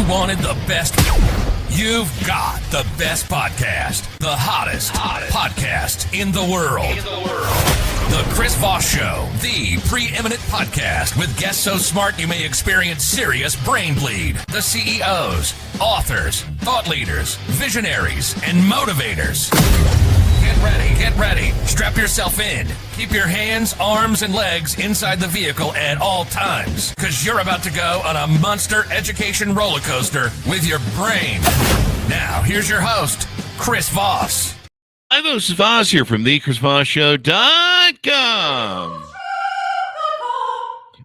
wanted the best? You've got the best podcast, the hottest podcast in the world. The Chris Voss Show, the preeminent podcast with guests so smart you may experience serious brain bleed. The CEOs, authors, thought leaders, visionaries, and motivators. Get ready. Strap yourself in. Keep your hands, arms, and legs inside the vehicle at all times, because you're about to go on a monster education roller coaster with your brain. Now, here's your host, Chris Voss. Hi, this is Voss here from thechrisvossshow.com.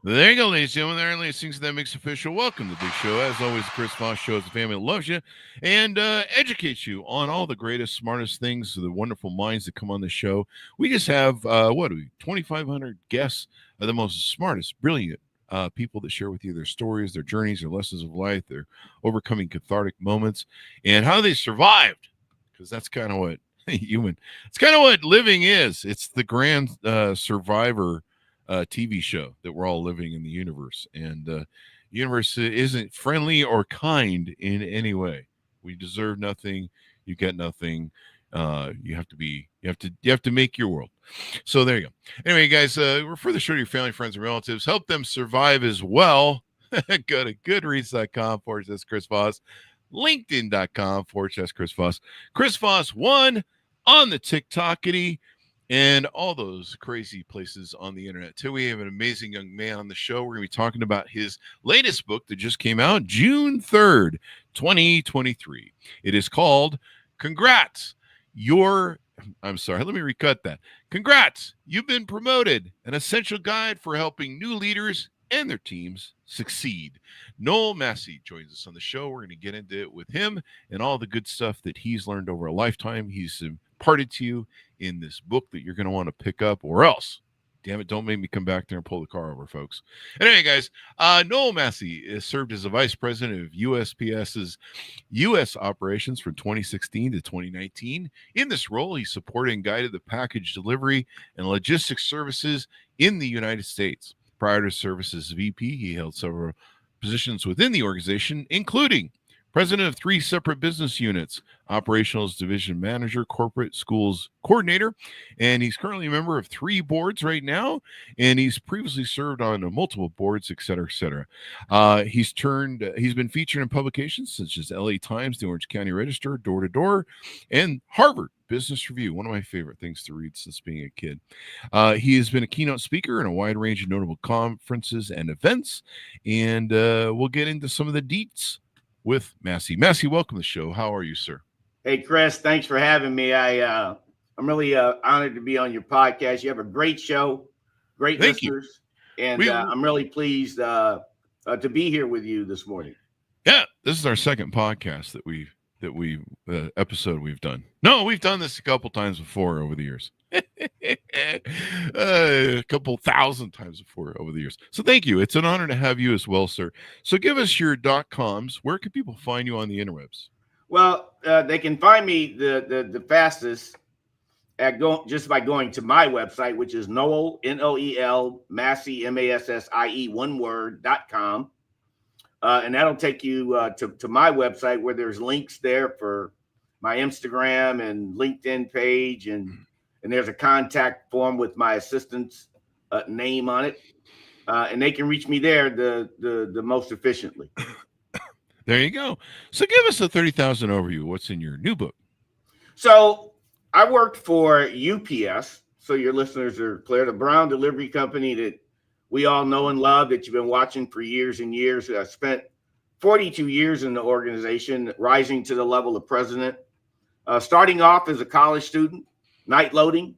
There you go, ladies and gentlemen. There are things that makes official. Welcome to the big show. As always, the Chris Voss Show is a family that loves you and educates you on all the greatest, smartest things, the wonderful minds that come on the show. We just have, 2,500 guests of the most smartest, brilliant people that share with you their stories, their journeys, their lessons of life, their overcoming cathartic moments, and how they survived. Because that's kind of what it's kind of what living is. It's the grand survivor TV show that we're all living in the universe, and the universe isn't friendly or kind in any way. We deserve nothing. You get nothing. You have to make your world. So there you go. Anyway, guys, refer the show to your family, friends, and relatives. Help them survive as well. Go to goodreads.com/Chris Voss, LinkedIn.com/Chris Voss, Chris Voss 1 on the TikTokity, and all those crazy places on the internet. Today we have an amazing young man on the show. We're going to be talking about his latest book that just came out June 3rd, 2023. It is called Congrats, let me recut that. Congrats, you've been promoted, an essential guide for helping new leaders and their teams succeed. Noel Massie joins us on the show. We're going to get into it with him and all the good stuff that he's learned over a lifetime. He's imparted to you in this book that you're going to want to pick up, or else, damn it, don't make me come back there and pull the car over, folks. Anyway, guys, Noel Massie served as a vice president of USPS's U.S. operations from 2016 to 2019. In this role, he supported and guided the package delivery and logistics services in the United States. Prior to service as VP, he held several positions within the organization, including president of 3 separate business units, operations division manager, corporate schools coordinator, and he's currently a member of 3 boards right now, and he's previously served on multiple boards, et cetera, et cetera. He's been featured in publications such as LA Times, the Orange County Register, Door to Door, and Harvard Business Review, one of my favorite things to read since being a kid. He has been a keynote speaker in a wide range of notable conferences and events, and we'll get into some of the deets with Massie. Massie, welcome to the show. How are you, sir? Hey, Chris, thanks for having me. I'm really honored to be on your podcast. You have a great show, great Thank listeners, and I'm really pleased to be here with you this morning. Yeah, this is our second podcast that we've episode we've done. No, we've done this a couple times before over the years. A couple thousand times before over the years. So thank you. It's an honor to have you as well, sir. So give us your .coms. Where can people find you on the interwebs? Well, they can find me the fastest just by going to my website, which is Noel, Noel, Massie, Massie, one word.com. And that'll take you to my website, where there's links there for my Instagram and LinkedIn page, and there's a contact form with my assistant's name on it, and they can reach me there the most efficiently. There you go. So give us a 30,000 overview. What's in your new book? So I worked for UPS, so your listeners are clear, the Brown delivery company that we all know and love, that you've been watching for years and years. I spent 42 years in the organization, rising to the level of president, starting off as a college student, night loading,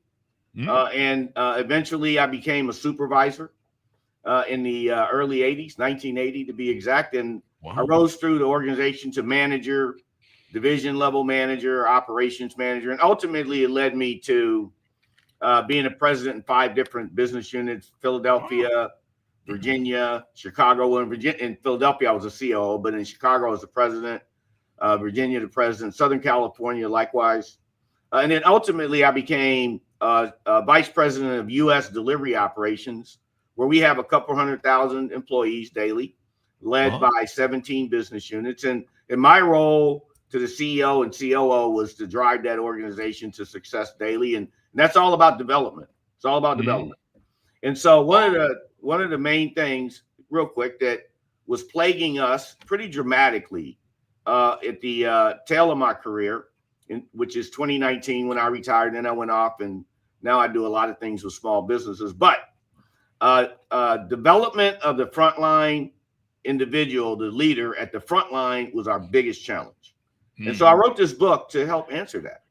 and eventually I became a supervisor in the early 80s, 1980 to be exact. And wow. I rose through the organization to manager, division level manager, operations manager, and ultimately it led me to being a president in 5 different business units: Philadelphia, Virginia, Chicago. And in Philadelphia, I was a COO, but in Chicago, I was the president. Virginia, the president. Southern California, likewise. And then ultimately, I became vice president of U.S. delivery operations, where we have a couple 100,000 employees daily. led by 17 business units. And my role to the CEO and COO was to drive that organization to success daily. And that's all about development. It's all about development. And so one of the main things, real quick, that was plaguing us pretty dramatically at the tail of my career, which is 2019 when I retired. And then I went off, and now I do a lot of things with small businesses. But development of the frontline individual, the leader at the front line, was our biggest challenge. And so I wrote this book to help answer that.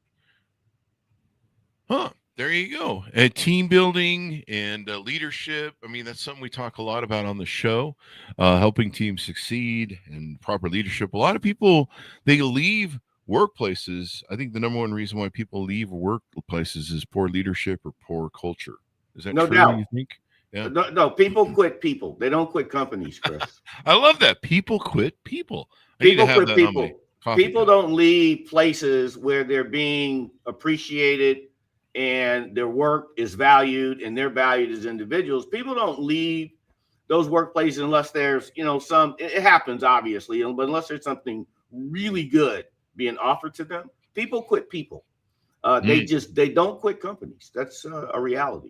There you go. Team building and leadership. I mean, that's something we talk a lot about on the show, helping teams succeed and proper leadership. A lot of people, they leave workplaces. I think the number one reason why people leave workplaces is poor leadership or poor culture. Is that no true, doubt. You think? Yeah. No, people quit people. They don't quit companies, Chris. I love that. People quit people. People quit people. People don't leave places where they're being appreciated and their work is valued and they're valued as individuals. People don't leave those workplaces unless there's, it happens obviously, but unless there's something really good being offered to them. People quit people. They don't quit companies. That's a reality.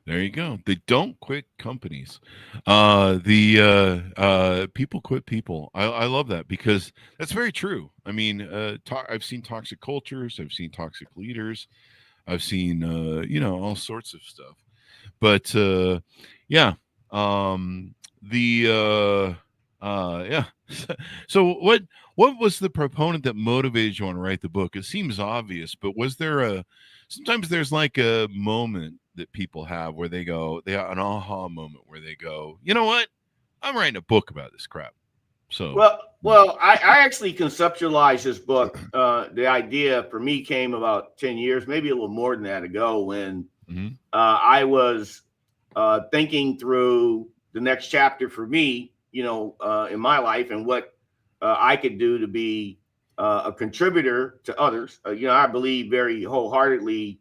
There you go. They don't quit companies. People quit people. I love that because that's very true. I mean, I've seen toxic cultures. I've seen toxic leaders. I've seen, all sorts of stuff. But yeah. So what was the proponent that motivated you on to write the book? It seems obvious, but was there sometimes there's like a moment that people have where they got an aha moment where they go, you know what? I'm writing a book about this crap. So well, I actually conceptualized this book. The idea for me came about 10 years, maybe a little more than that ago, when I was thinking through the next chapter for me, in my life and what I could do to be a contributor to others. I believe very wholeheartedly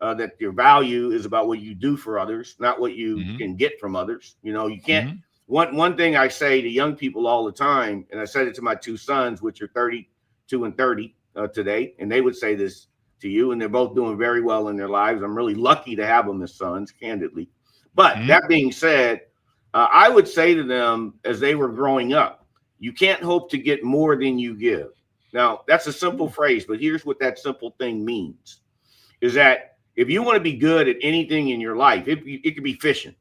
that your value is about what you do for others, not what you can get from others. You can't. One thing I say to young people all the time, and I said it to my two sons, which are 32 and 30 today, and they would say this to you, and they're both doing very well in their lives. I'm really lucky to have them as sons, candidly. But that being said, I would say to them as they were growing up, you can't hope to get more than you give. Now, that's a simple phrase, but here's what that simple thing means, is that if you want to be good at anything in your life, it could be fishing.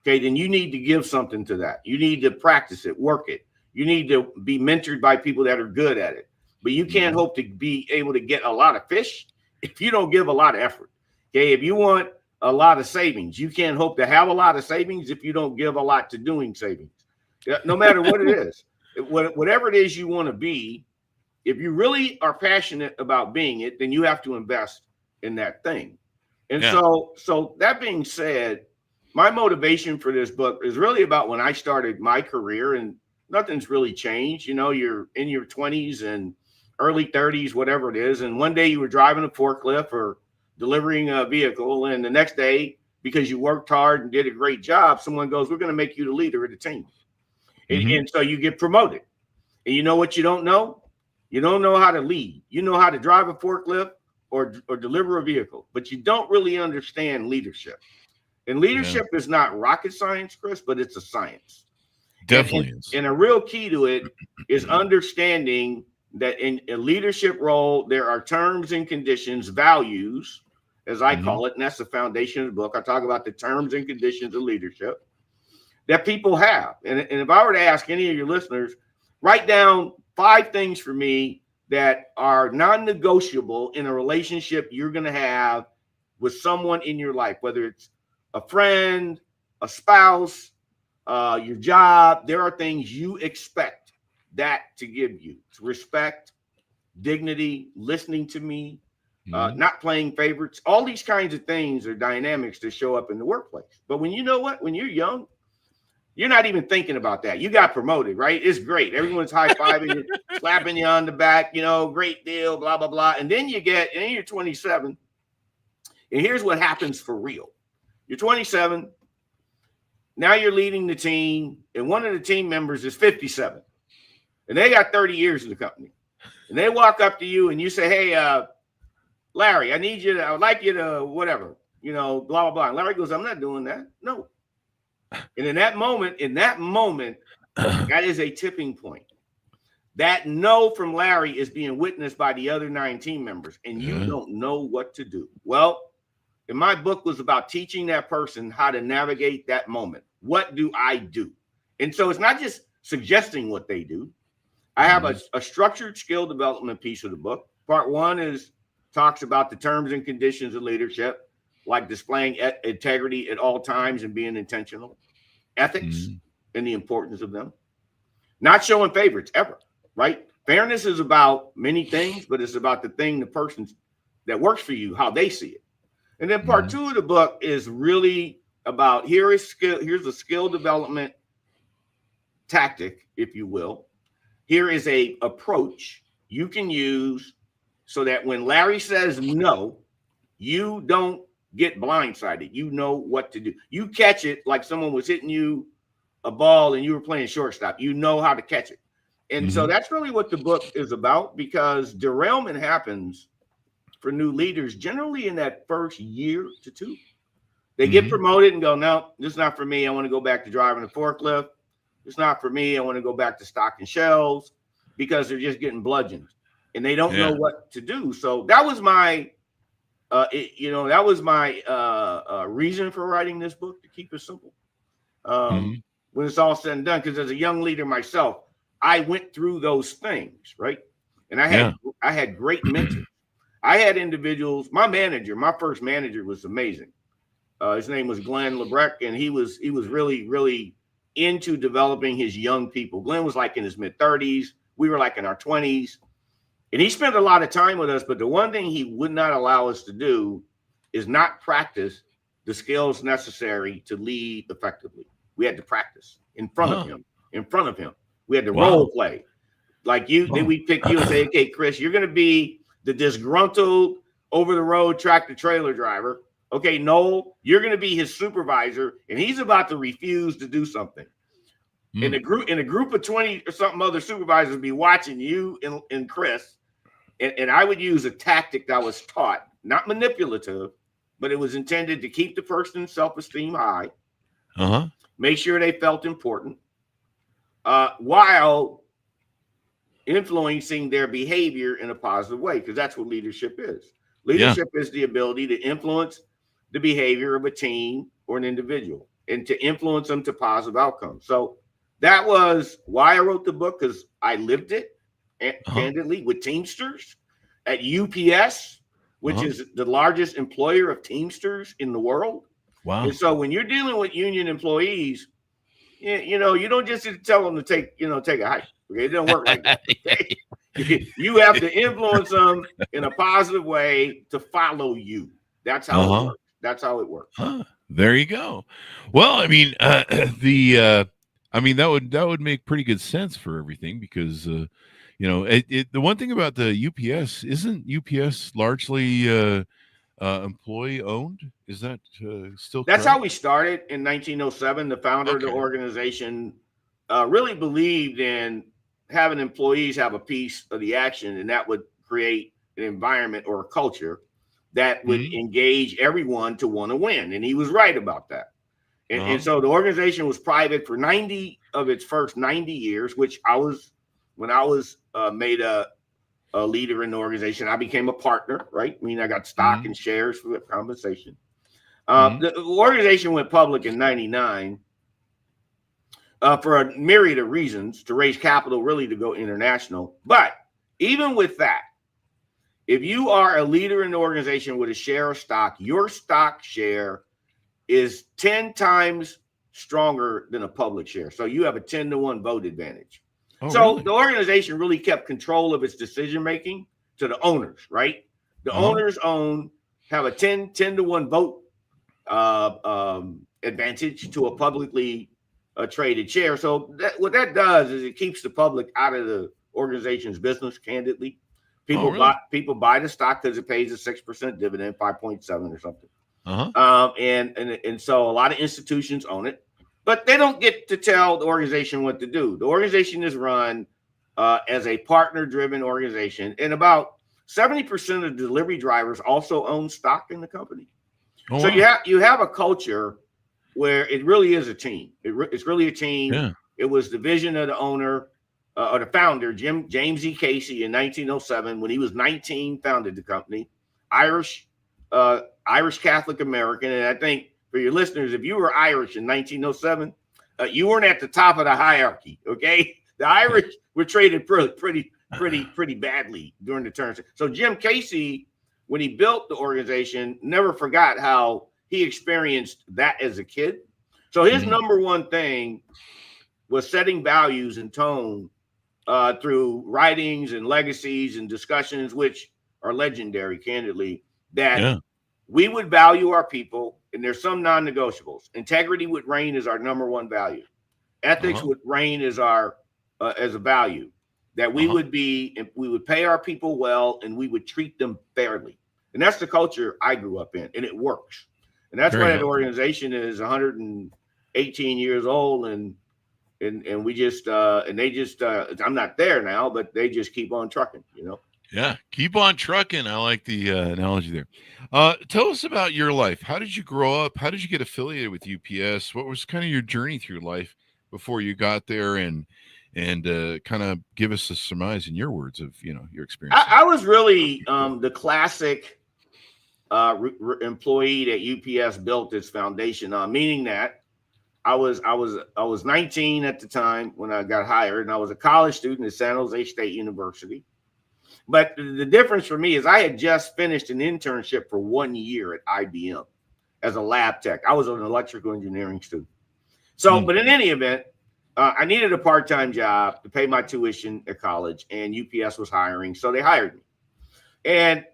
Okay, then you need to give something to that. You need to practice it, work it. You need to be mentored by people that are good at it. But you can't hope to be able to get a lot of fish if you don't give a lot of effort. Okay, if you want a lot of savings, you can't hope to have a lot of savings if you don't give a lot to doing savings. No matter what it is, whatever it is you want to be, if you really are passionate about being it, then you have to invest in that thing. And so that being said, my motivation for this book is really about when I started my career, and nothing's really changed. You're in your 20s and early 30s, whatever it is. And one day you were driving a forklift or delivering a vehicle. And the next day, because you worked hard and did a great job, someone goes, we're going to make you the leader of the team. And so you get promoted. And you know what you don't know? You don't know how to lead. You know how to drive a forklift or deliver a vehicle, but you don't really understand leadership. And leadership is not rocket science, Chris, but it's a science. Definitely is. And a real key to it is understanding that in a leadership role, there are terms and conditions, values, as I call it, and that's the foundation of the book. I talk about the terms and conditions of leadership that people have. And if I were to ask any of your listeners, write down 5 things for me that are non-negotiable in a relationship you're going to have with someone in your life, whether it's a friend, a spouse, your job. There are things you expect that to give you. It's respect, dignity, listening to me, not playing favorites. All these kinds of things are dynamics that show up in the workplace. But when you're young, you're not even thinking about that. You got promoted, right? It's great. Everyone's high-fiving you, slapping you on the back, great deal, blah, blah, blah. And then you're 27. And here's what happens for real. You're 27. now you're leading the team, and one of the team members is 57, and they got 30 years in the company, and they walk up to you and you say, "Hey, Larry, I would like you to whatever, blah blah blah." And Larry goes, "I'm not doing that." No. And in that moment, that is a tipping point. That no from Larry is being witnessed by the other 9 team members, and you don't know what to do. Well, and my book was about teaching that person how to navigate that moment. What do I do? And so it's not just suggesting what they do. I have a structured skill development piece of the book. Part 1 talks about the terms and conditions of leadership, like displaying integrity at all times and being intentional, ethics and the importance of them, not showing favorites ever, right? Fairness is about many things, but it's about the person that works for you, how they see it. And then part 2 of the book is really about here's a skill development tactic, if you will. Here is a approach you can use so that when Larry says no, you don't get blindsided. You know what to do. You catch it like someone was hitting you a ball and you were playing shortstop. You know how to catch it. And so that's really what the book is about, because derailment happens for new leaders generally in that first year to 2. They get promoted and go, "No, this is not for me. I want to go back to driving a forklift. It's not for me. I want to go back to stocking shelves," because they're just getting bludgeoned and they don't know what to do. So that was my reason for writing this book, to keep it simple. When it's all said and done, because as a young leader myself, I went through those things, right? And I had great mentors. I had individuals. My first manager was amazing. His name was Glenn Lebrecht, and he was really, really into developing his young people. Glenn was like in his mid-30s. We were like in our 20s. And he spent a lot of time with us, but the one thing he would not allow us to do is not practice the skills necessary to lead effectively. We had to practice in front of him. We had to role play. Like we pick you and say, "Okay, Chris, you're going to be the disgruntled over-the-road tractor-trailer driver. Okay, Noel, you're going to be his supervisor, and he's about to refuse to do something." In a group of 20 or something other supervisors be watching you and Chris, and I would use a tactic that was taught, not manipulative, but it was intended to keep the person's self-esteem high, make sure they felt important, while influencing their behavior in a positive way, because that's what leadership is. Leadership is the ability to influence the behavior of a team or an individual and to influence them to positive outcomes. So that was why I wrote the book, because I lived it candidly with Teamsters at UPS, which is the largest employer of Teamsters in the world. Wow. And so when you're dealing with union employees, you don't just tell them to take a hike. Okay, it doesn't work like that. Okay? You have to influence them in a positive way to follow you. That's how it works. That's how it works. There you go. Well, I mean, that would make pretty good sense for everything, because the one thing about the UPS, isn't UPS largely employee owned? Is that still That's correct? how we started in 1907. The founder of the organization really believed in having employees have a piece of the action, and that would create an environment or a culture that would engage everyone to want to win. And he was right about that. And so the organization was private for 90 of its first 90 years, which when I was made a leader in the organization, I became a partner, right? I mean, I got stock and shares for the compensation. The organization went public in 99 for a myriad of reasons, to raise capital, really to go international. But even with that, if you are a leader in the organization with a share of stock, your stock share is 10 times stronger than a public share. So you have a 10-to-1 vote advantage. The organization really kept control of its decision-making to the owners, right? The owners have a 10-to-1 vote advantage to a publicly traded share. So what that does is it keeps the public out of the organization's business, candidly. People buy the stock because it pays a 6% dividend, 5.7 or something. And so a lot of institutions own it. but they don't get to tell the organization what to do. The organization is run as a partner-driven organization, and about 70% of delivery drivers also own stock in the company. Oh, So wow. you have a culture where it really is a team. It's really a team. Yeah. It was the vision of the owner or the founder, James E. Casey, in 1907, when he was 19, founded the company. Irish Catholic American, and I think for your listeners, if you were Irish in 1907, you weren't at the top of the hierarchy. Okay, the Irish were treated pretty badly during the turn. So Jim Casey, when he built the organization, never forgot how he experienced that as a kid. So his number one thing was setting values and tone through writings and legacies and discussions, which are legendary, candidly, that we would value our people, and there's some non-negotiables. Integrity would reign as our number one value. Ethics would reign as our as a value. That we would pay our people well, and we would treat them fairly. And that's the culture I grew up in, and it works. And that's why that organization is 118 years old, and we just and they just I'm not there now, but they just keep on trucking, you know. Yeah, keep on trucking. I like the analogy there. Tell us about your life. How did you grow up? How did you get affiliated with UPS? What was kind of your journey through life before you got there, and kind of give us a surmise in your words of your experience? I was really the classic employee that UPS built its foundation on, meaning that I was 19 at the time when I got hired, and I was a college student at San Jose State University. But the difference for me is I had just finished an internship for 1 year at IBM as a lab tech. I was an electrical engineering student. So, but in any event, I needed a part-time job to pay my tuition at college, and UPS was hiring, so they hired me. And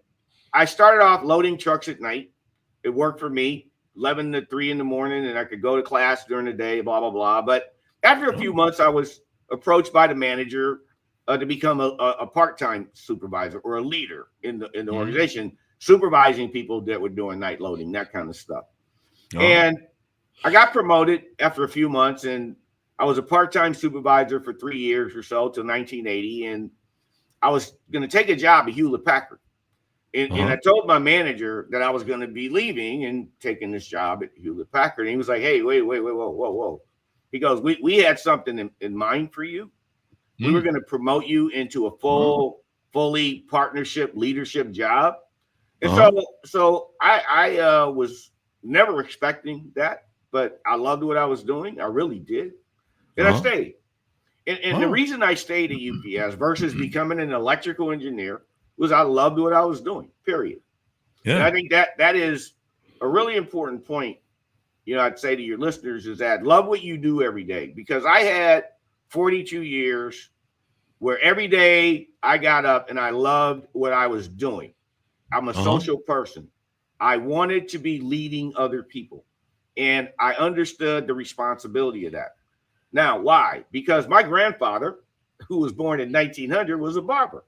I started off loading trucks at night. It worked for me, 11 to 3 in the morning, and I could go to class during the day, blah, blah, blah. But after a few months, I was approached by the manager to become a part-time supervisor or a leader in the organization, supervising people that were doing night loading, that kind of stuff. And I got promoted after a few months, and I was a part-time supervisor for 3 years or so till 1980. And I was going to take a job at Hewlett Packard. And I told my manager that I was going to be leaving and taking this job at Hewlett Packard. And he was like, hey, wait, whoa. He goes, we had something in mind for you. We were going to promote you into a fully partnership leadership job. And so I was never expecting that, but I loved what I was doing. I really did. And I stayed. And the reason I stayed at UPS versus becoming an electrical engineer was I loved what I was doing, period. Yeah. And I think that is a really important point, I'd say to your listeners, is that love what you do every day. Because I had 42 years where every day I got up and I loved what I was doing. I'm a social person. I wanted to be leading other people. And I understood the responsibility of that. Now, why? Because my grandfather, who was born in 1900, was a barber.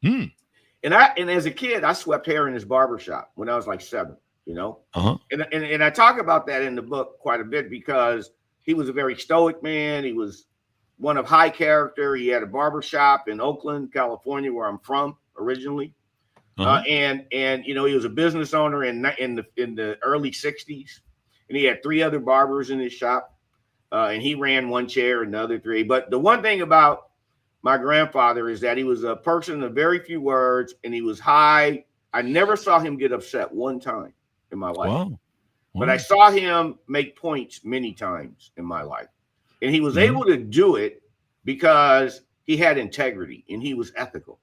And as a kid, I swept hair in his barber shop when I was like 7, And I talk about that in the book quite a bit because he was a very stoic man. He was one of high character. He had a barber shop in Oakland, California, where I'm from originally. And he was a business owner in the early 60s, and he had 3 other barbers in his shop, and he ran one chair and the other 3. But the one thing about my grandfather is that he was a person of very few words, and he was high. I never saw him get upset one time in my life. Wow. But I saw him make points many times in my life. And he was able to do it because he had integrity and he was ethical.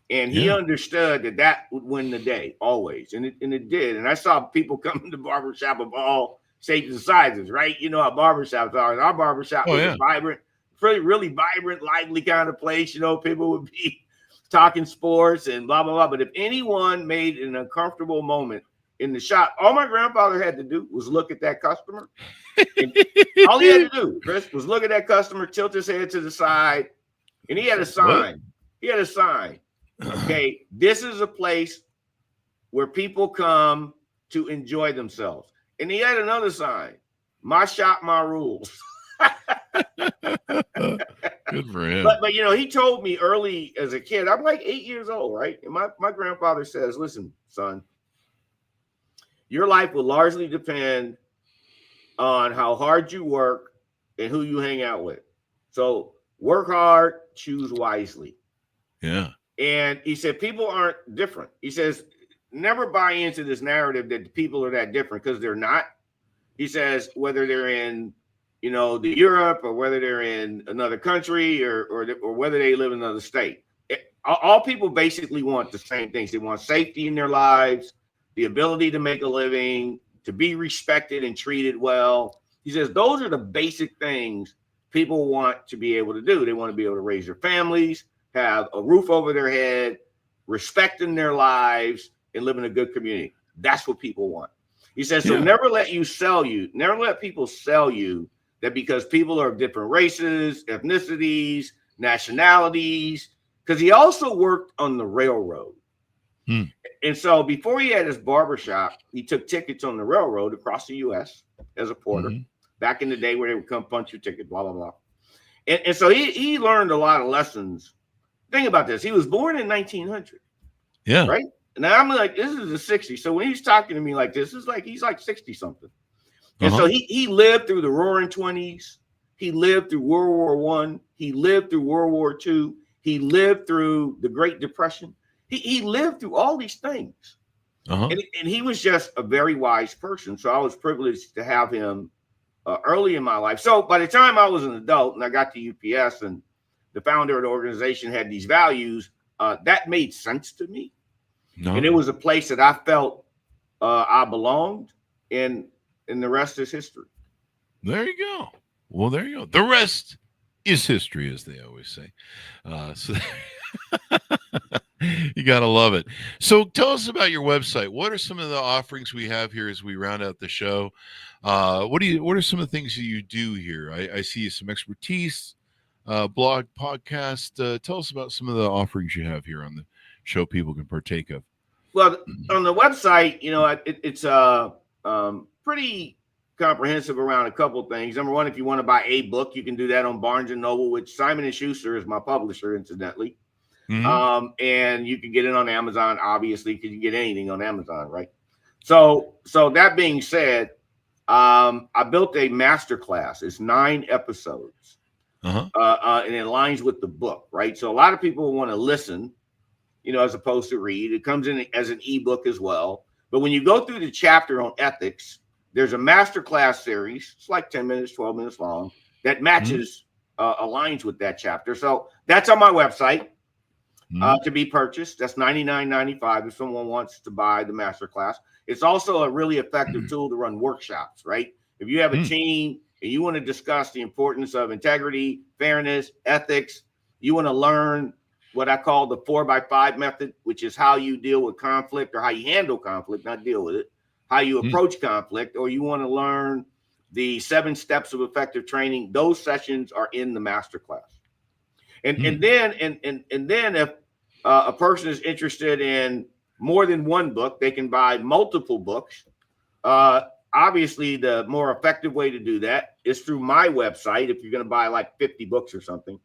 And he understood that would win the day always. And it did. And I saw people come to the barbershop of all shapes and sizes, right? You know how barbershops are. And our barbershop was a vibrant, really vibrant, lively kind of place. People would be talking sports and blah, blah, blah. But if anyone made an uncomfortable moment in the shop, all my grandfather had to do was look at that customer. All he had to do, Chris, was look at that customer, tilt his head to the side, and he had a sign. Okay, this is a place where people come to enjoy themselves. And he had another sign. My shop, my rules. Good for him. But you know, he told me early as a kid, I'm like 8 years old, right? And my grandfather says, listen, son, your life will largely depend on how hard you work and who you hang out with. So work hard, choose wisely. Yeah. And he said, people aren't different. He says, never buy into this narrative that people are that different, because they're not. He says, whether they're in, you know, the Europe, or whether they're in another country, or whether they live in another state, all people basically want the same things. They want safety in their lives, the ability to make a living, to be respected and treated well. He says those are the basic things people want to be able to do. They want to be able to raise their families, have a roof over their head, respect in their lives, and live in a good community. That's what people want. He says, so never let people sell you that because people are of different races, ethnicities, nationalities, because he also worked on the railroad. And so before he had his barbershop, he took tickets on the railroad across the U.S. as a porter, back in the day where they would come punch your ticket, blah, blah, blah. And so he learned a lot of lessons. Think about this. He was born in 1900. Yeah. Right? Now I'm like, this is the 60s. So when he's talking to me like this, it's like he's like 60 something. And so he lived through the Roaring 20s. He lived through World War I. He lived through World War II. He lived through the Great Depression. He lived through all these things. And he was just a very wise person. So I was privileged to have him early in my life. So by the time I was an adult and I got to UPS and the founder of the organization had these values, that made sense to me. And it was a place that I felt I belonged, and the rest is history. There you go. Well, there you go. The rest is history, as they always say. So you got to love it. So tell us about your website. What are some of the offerings we have here as we round out the show? What are some of the things that you do here? I see some expertise, blog, podcast. Tell us about some of the offerings you have here on the show people can partake of. Well, on the website, you know, it's pretty comprehensive around a couple things. Number one, if you want to buy a book, you can do that on Barnes & Noble, which Simon & Schuster is my publisher, incidentally. And you can get it on Amazon, obviously, because you can get anything on Amazon, right? So that being said, I built a masterclass. It's 9 episodes, and it aligns with the book, right? So a lot of people want to listen, you know, as opposed to read. It comes in as an ebook as well. But when you go through the chapter on ethics, there's a masterclass series. It's like 10 minutes, 12 minutes long, that matches, aligns with that chapter. So that's on my website to be purchased. That's $99.95 if someone wants to buy the masterclass. It's also a really effective tool to run workshops, right? If you have a team and you want to discuss the importance of integrity, fairness, ethics, you want to learn what I call the 4x5 method, which is how you deal with conflict, or how you handle conflict, not deal with it, how you approach conflict, or you want to learn the 7 steps of effective training. Those sessions are in the masterclass. And then if a person is interested in more than one book, they can buy multiple books. Obviously, the more effective way to do that is through my website. If you're going to buy like 50 books or something,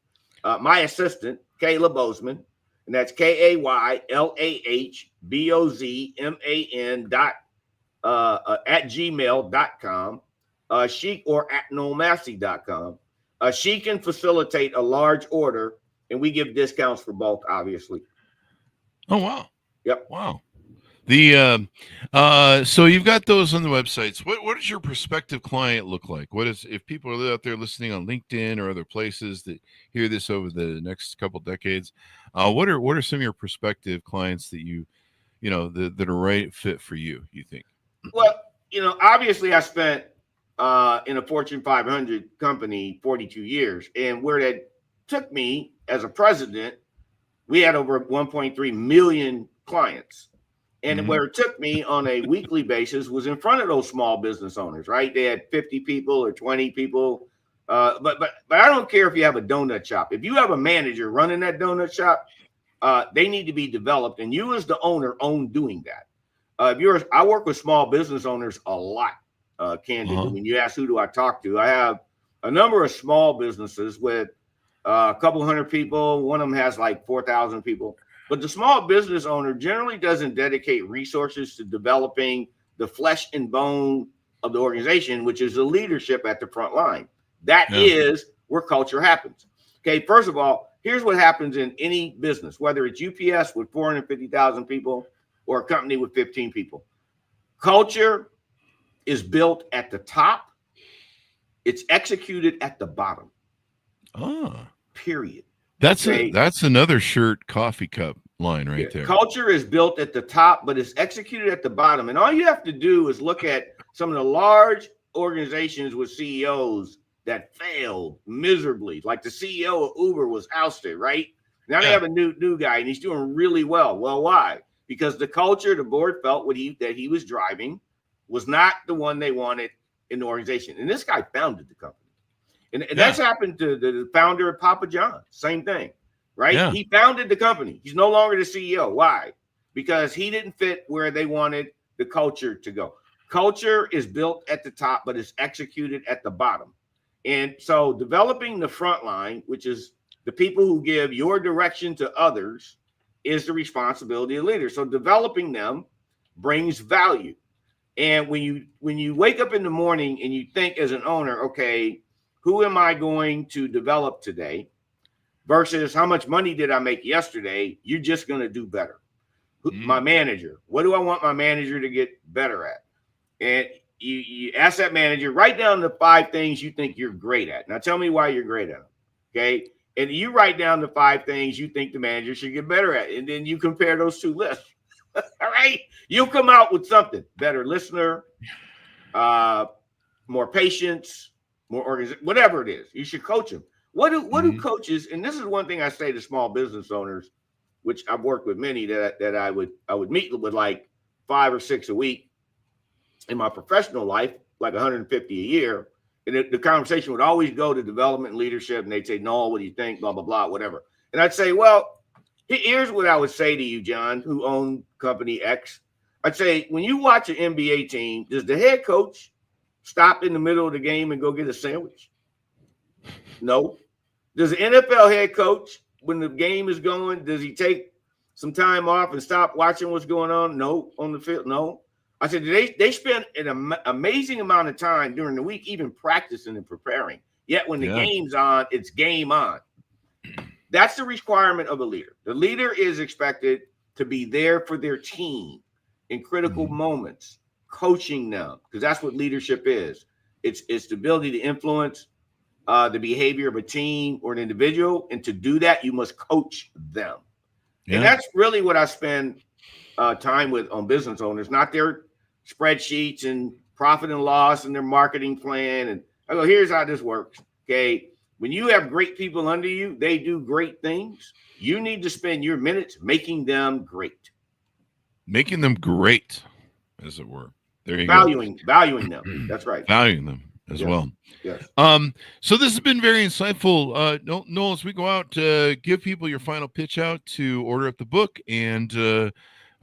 my assistant, Kayla Bozeman, and that's KAYLAHBOZMAN at gmail.com, or at noelmassie.com. She can facilitate a large order, and we give discounts for both, obviously. Oh, wow. Yep. Wow. So you've got those on the websites. What does your prospective client look like? What is, if people are out there listening on LinkedIn or other places that hear this over the next couple decades, what are some of your prospective clients that you know, that are right fit for you, you think? Well, you know, obviously I spent in a Fortune 500 company 42 years, and where that took me as a president, we had over 1.3 million clients. And where it took me on a weekly basis was in front of those small business owners, right? They had 50 people or 20 people. But I don't care if you have a donut shop. If you have a manager running that donut shop, they need to be developed. And you as the owner own doing that. I work with small business owners a lot. candidly. When you ask who do I talk to, I have a number of small businesses with a couple hundred people. One of them has like 4,000 people. But the small business owner generally doesn't dedicate resources to developing the flesh and bone of the organization, which is the leadership at the front line. That is where culture happens. Okay, first of all, here's what happens in any business, whether it's UPS with 450,000 people or a company with 15 people. Culture is built at the top. It's executed at the bottom. Period. That's another shirt coffee cup line right there. Culture is built at the top, but it's executed at the bottom. And all you have to do is look at some of the large organizations with CEOs that failed miserably. Like the CEO of Uber was ousted, right? Now they have a new guy, and he's doing really well. Well, why? Because the culture, the board felt that he was driving was not the one they wanted in the organization. And this guy founded the company. And that's happened to the founder of Papa John's. Same thing, right? Yeah. He founded the company. He's no longer the CEO. Why? Because he didn't fit where they wanted the culture to go. Culture is built at the top, but it's executed at the bottom. And so developing the front line, which is the people who give your direction to others, is the responsibility of leaders. So developing them brings value. And when you wake up in the morning and you think as an owner, okay, who am I going to develop today versus how much money did I make yesterday? You're just going to do better. My manager, what do I want my manager to get better at? And you ask that manager, write down the 5 things you think you're great at. Now tell me why you're great at them. Okay. And you write down the 5 things you think the manager should get better at. And then you compare those 2 lists. All right. You'll come out with something. Better listener, more patience, more organization, whatever it is. You should coach them. What do coaches, and this is one thing I say to small business owners, which I've worked with many that I would meet with like 5 or 6 a week in my professional life, like 150 a year. And the conversation would always go to development and leadership. And they'd say, Noel, what do you think? Blah, blah, blah, whatever. And I'd say, well, here's what I would say to you, John, who own company X. I'd say, when you watch an NBA team, does the head coach stop in the middle of the game and go get a sandwich? No. Does the NFL head coach, when the game is going, does he take some time off and stop watching what's going on? No. On the field? No. I said, they spend an amazing amount of time during the week even practicing and preparing. Yet when the game's on, it's game on. That's the requirement of a leader. The leader is expected to be there for their team in critical moments, coaching them, because that's what leadership is. It's the ability to influence the behavior of a team or an individual. And to do that, you must coach them. Yeah. And that's really what I spend time with on business owners, not their spreadsheets and profit and loss and their marketing plan. And I go, here's how this works. Okay. When you have great people under you, they do great things. You need to spend your minutes making them great. Making them great, as it were. There you go. Valuing them. That's right. Valuing them as well. Yes. So this has been very insightful. Noel, as we go out, give people your final pitch out to order up the book and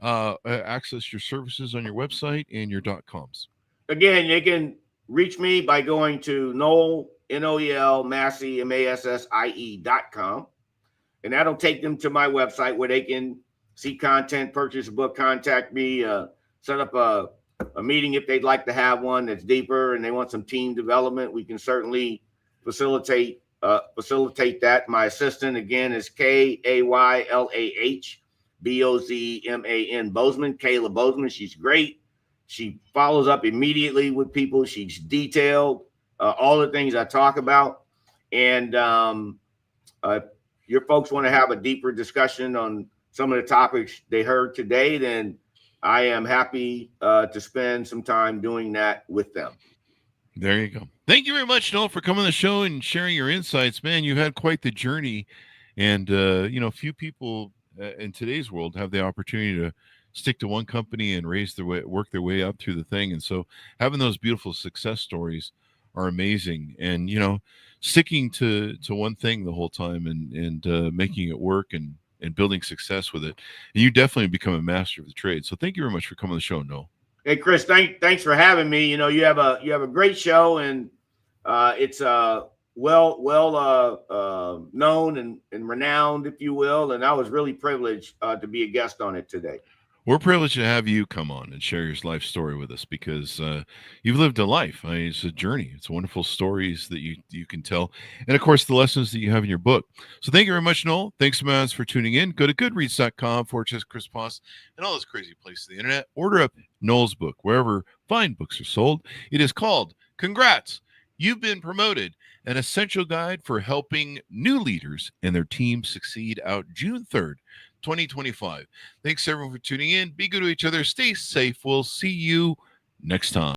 access your services on your website and your .coms. Again, they can reach me by going to Noel, Noel Massie, MASSIE.com. And that'll take them to my website where they can see content, purchase a book, contact me, set up a meeting if they'd like to have one that's deeper and they want some team development. We can certainly facilitate that. My assistant, again, is KAYLAH BOZMAN Bozeman, Kayla Bozeman. She's great. She follows up immediately with people. She's detailed all the things I talk about. And if your folks want to have a deeper discussion on some of the topics they heard today, then I am happy to spend some time doing that with them. There you go. Thank you very much, Noel, for coming on the show and sharing your insights. Man, you've had quite the journey. And, few people in today's world have the opportunity to stick to one company and work their way up through the thing. And so having those beautiful success stories are amazing. And, sticking to one thing the whole time and making it work and building success with it. And you definitely become a master of the trade. So thank you very much for coming on the show, Noel. Hey, Chris, thanks for having me. You know, you have a great show, and it's well known and renowned, if you will. And I was really privileged to be a guest on it today. We're privileged to have you come on and share your life story with us because you've lived a life. I mean, it's a journey. It's wonderful stories that you can tell. And, of course, the lessons that you have in your book. So thank you very much, Noel. Thanks so much for tuning in. Go to goodreads.com/Chris Voss and all those crazy places on the internet. Order up Noel's book wherever fine books are sold. It is called Congrats, You've Been Promoted, an essential guide for helping new leaders and their teams succeed, out June 3rd. 2025. Thanks everyone for tuning in. Be good to each other. Stay safe. We'll see you next time.